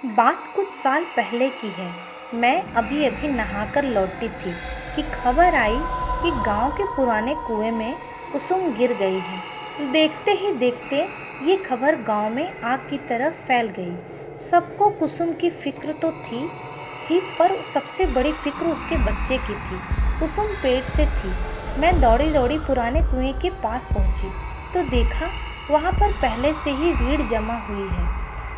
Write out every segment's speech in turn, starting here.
बात कुछ साल पहले की है। मैं अभी अभी नहाकर लौटी थी कि खबर आई कि गांव के पुराने कुएं में कुसुम गिर गई है। देखते ही देखते ये खबर गांव में आग की तरह फैल गई। सबको कुसुम की फिक्र तो थी ही, पर सबसे बड़ी फिक्र उसके बच्चे की थी। कुसुम पेट से थी। मैं दौड़ी दौड़ी पुराने कुएं के पास पहुंची तो देखा वहां पर पहले से ही भीड़ जमा हुई है।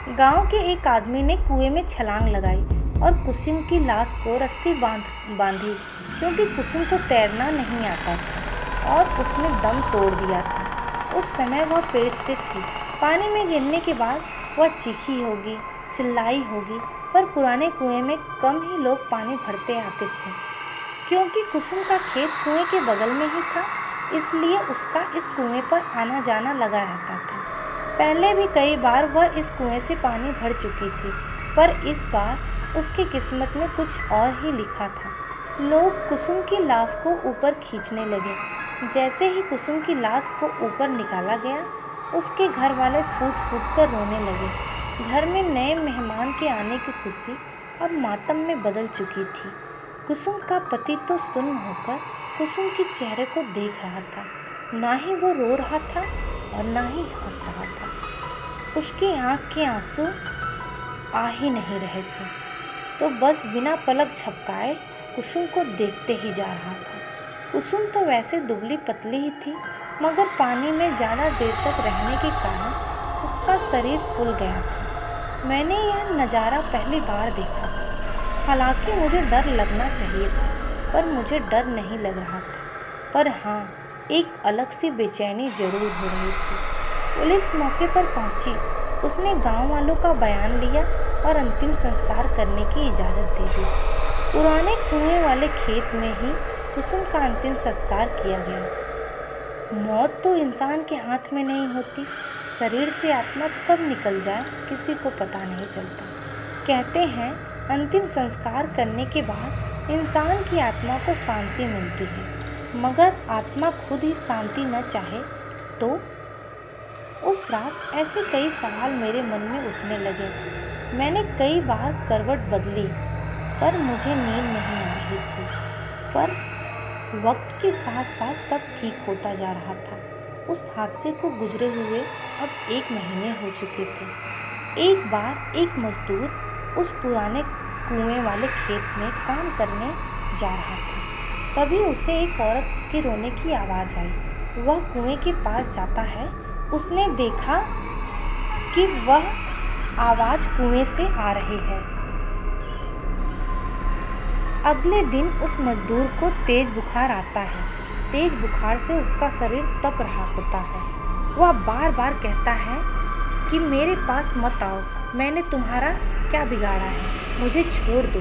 गांव के एक आदमी ने कुएं में छलांग लगाई और कुसुम की लाश को रस्सी बांधी, क्योंकि कुसुम को तैरना नहीं आता था और उसने दम तोड़ दिया था। उस समय वह पेट से थी। पानी में गिरने के बाद वह चीखी होगी, चिल्लाई होगी, पर पुराने कुएं में कम ही लोग पानी भरते आते थे, क्योंकि कुसुम का खेत कुएं के बगल में ही था। इसलिए उसका इस कुएं पर आना जाना लगा रहता था। पहले भी कई बार वह इस कुएं से पानी भर चुकी थी, पर इस बार उसकी किस्मत में कुछ और ही लिखा था। लोग कुसुम की लाश को ऊपर खींचने लगे। जैसे ही कुसुम की लाश को ऊपर निकाला गया, उसके घर वाले फूट फूट कर रोने लगे। घर में नए मेहमान के आने की खुशी अब मातम में बदल चुकी थी। कुसुम का पति तो सुन्न होकर कुसुम के चेहरे को देख रहा था। ना ही वो रो रहा था और ना ही हंस रहा था। उसकी आँख के आंसू आ ही नहीं रहे थे, तो बस बिना पलक झपकाए कुसुम को देखते ही जा रहा था। कुसुम तो वैसे दुबली पतली ही थी, मगर पानी में ज़्यादा देर तक रहने के कारण उसका शरीर फूल गया था। मैंने यह नज़ारा पहली बार देखा था। हालांकि मुझे डर लगना चाहिए था, पर मुझे डर नहीं लग रहा था। पर हाँ, एक अलग सी बेचैनी जरूर हो रही थी। पुलिस मौके पर पहुंची। उसने गांव वालों का बयान लिया और अंतिम संस्कार करने की इजाज़त दे दी। पुराने कुएं वाले खेत में ही कुसुम का अंतिम संस्कार किया गया। मौत तो इंसान के हाथ में नहीं होती। शरीर से आत्मा कब निकल जाए किसी को पता नहीं चलता। कहते हैं अंतिम संस्कार करने के बाद इंसान की आत्मा को शांति मिलती है, मगर आत्मा खुद ही शांति न चाहे तो? उस रात ऐसे कई सवाल मेरे मन में उठने लगे। मैंने कई बार करवट बदली, पर मुझे नींद नहीं आ रही थी। पर वक्त के साथ साथ सब ठीक होता जा रहा था। उस हादसे को गुजरे हुए अब 1 महीने हो चुके थे। एक बार एक मजदूर उस पुराने कुएं वाले खेत में काम करने जा रहा था। तभी उसे एक औरत की रोने की आवाज़ आई। वह कुएं के पास जाता है। उसने देखा कि वह आवाज़ कुएं से आ रही है। अगले दिन उस मजदूर को तेज बुखार आता है। तेज बुखार से उसका शरीर तप रहा होता है। वह बार बार कहता है कि मेरे पास मत आओ, मैंने तुम्हारा क्या बिगाड़ा है, मुझे छोड़ दो।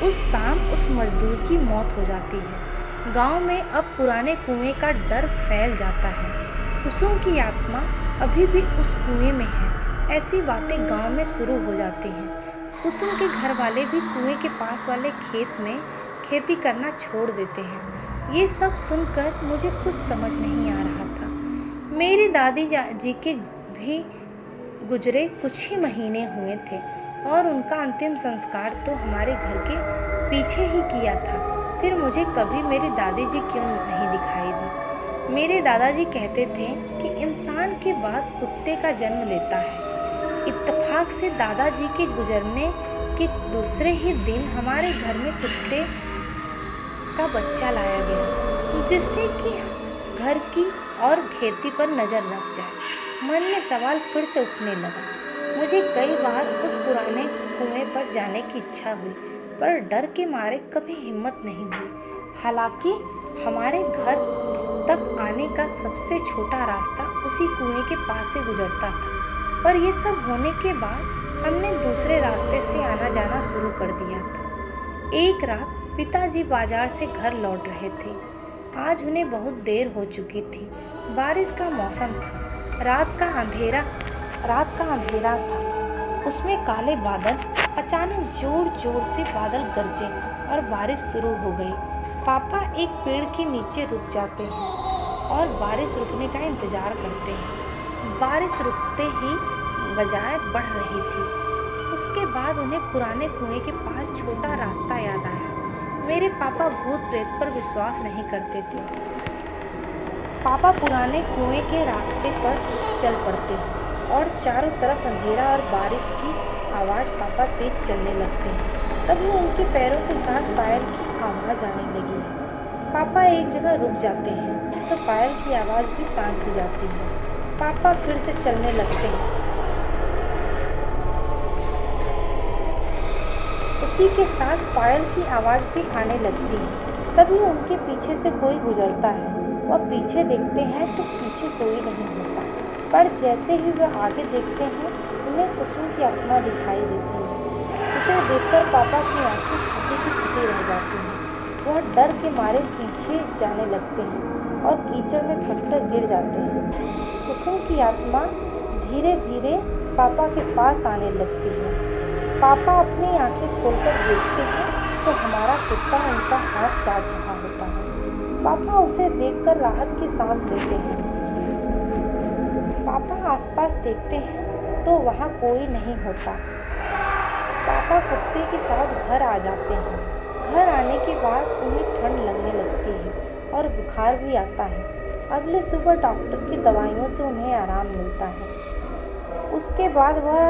उस शाम उस मजदूर की मौत हो जाती है। गांव में अब पुराने कुएं का डर फैल जाता है। कुसुम की आत्मा अभी भी उस कुएं में है। ऐसी बातें गांव में शुरू हो जाती हैं। कुसुम के घर वाले भी कुएं के पास वाले खेत में खेती करना छोड़ देते हैं। ये सब सुनकर मुझे कुछ समझ नहीं आ रहा था। मेरी दादी जी के भी गुजरे कुछ ही महीने हुए थे और उनका अंतिम संस्कार तो हमारे घर के पीछे ही किया था। फिर मुझे कभी मेरी दादी जी क्यों नहीं दिखाई दी। मेरे दादाजी कहते थे कि इंसान के बाद कुत्ते का जन्म लेता है। इत्तेफाक से दादाजी के गुजरने के दूसरे ही दिन हमारे घर में कुत्ते का बच्चा लाया गया, जिससे कि घर की और खेती पर नज़र रख जाए। मन में सवाल फिर से उठने लगा। मुझे कई बार उस पुराने कुएं पर जाने की इच्छा हुई, पर डर के मारे कभी हिम्मत नहीं हुई। हालांकि हमारे घर तक आने का सबसे छोटा रास्ता उसी कुएं के पास से गुजरता था, पर यह सब होने के बाद हमने दूसरे रास्ते से आना जाना शुरू कर दिया था। एक रात पिताजी बाजार से घर लौट रहे थे। आज उन्हें बहुत देर हो चुकी थी। बारिश का मौसम था। रात का अंधेरा था। उसमें काले बादल। अचानक जोर जोर से बादल गरजे और बारिश शुरू हो गई। पापा एक पेड़ के नीचे रुक जाते हैं और बारिश रुकने का इंतजार करते हैं। बारिश रुकते ही बजाय बढ़ रही थी। उसके बाद उन्हें पुराने कुएं के पास छोटा रास्ता याद आया। मेरे पापा भूत प्रेत पर विश्वास नहीं करते थे। पापा पुराने कुएं के रास्ते पर चल पड़ते और चारों तरफ अंधेरा और बारिश की आवाज़। पापा तेज चलने लगते हैं। तभी उनके पैरों के साथ पायल की आवाज़ आने लगी है। पापा एक जगह रुक जाते हैं तो पायल की आवाज़ भी शांत हो जाती है। पापा फिर से चलने लगते हैं। उसी के साथ पायल की आवाज़ भी आने लगती है। तभी उनके पीछे से कोई गुजरता है। वह पीछे देखते हैं तो पीछे कोई नहीं होता, पर जैसे ही वह आगे देखते हैं उन्हें कुसुम की आत्मा दिखाई देती है। उसे देखकर पापा की आंखें फटी की फटी रह जाती हैं। वह डर के मारे पीछे जाने लगते हैं और कीचड़ में फंसकर गिर जाते हैं। कुसुम की आत्मा धीरे धीरे पापा के पास आने लगती है। पापा अपनी आंखें खोलकर देखते हैं तो हमारा कुत्ता उनका हाथ चाट रहा होता है। पापा उसे देखकर राहत की सांस लेते हैं। पापा आसपास देखते हैं तो वहाँ कोई नहीं होता। पापा कुत्ते के साथ घर आ जाते हैं। घर आने के बाद उन्हें ठंड लगने लगती है और बुखार भी आता है। अगले सुबह डॉक्टर की दवाइयों से उन्हें आराम मिलता है। उसके बाद वह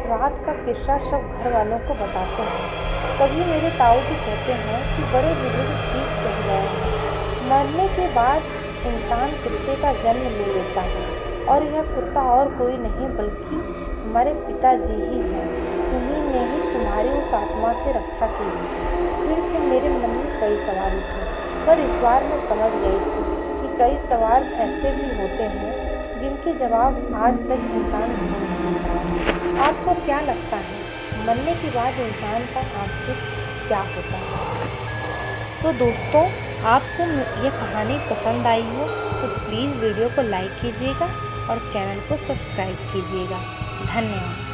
रात का किस्सा सब घर वालों को बताते हैं। तभी मेरे ताऊ जी कहते हैं कि बड़े बुजुर्ग ठीक कह गए हैं। मरने के बाद इंसान कुत्ते का जन्म ले लेता है और यह कुत्ता और कोई नहीं बल्कि हमारे पिताजी ही हैं। उन्हीं ने ही तुम्हारी उस आत्मा से रक्षा की है। फिर से मेरे मन में कई सवाल थे, पर इस बार मैं समझ गई थी कि कई सवाल ऐसे भी होते हैं जिनके जवाब आज तक इंसान नहीं पाया। आपको क्या लगता है, मरने के बाद इंसान का आखिर क्या होता है? तो दोस्तों, आपको यह कहानी पसंद आई हो तो प्लीज़ वीडियो को लाइक कीजिएगा और चैनल को सब्सक्राइब कीजिएगा। धन्यवाद।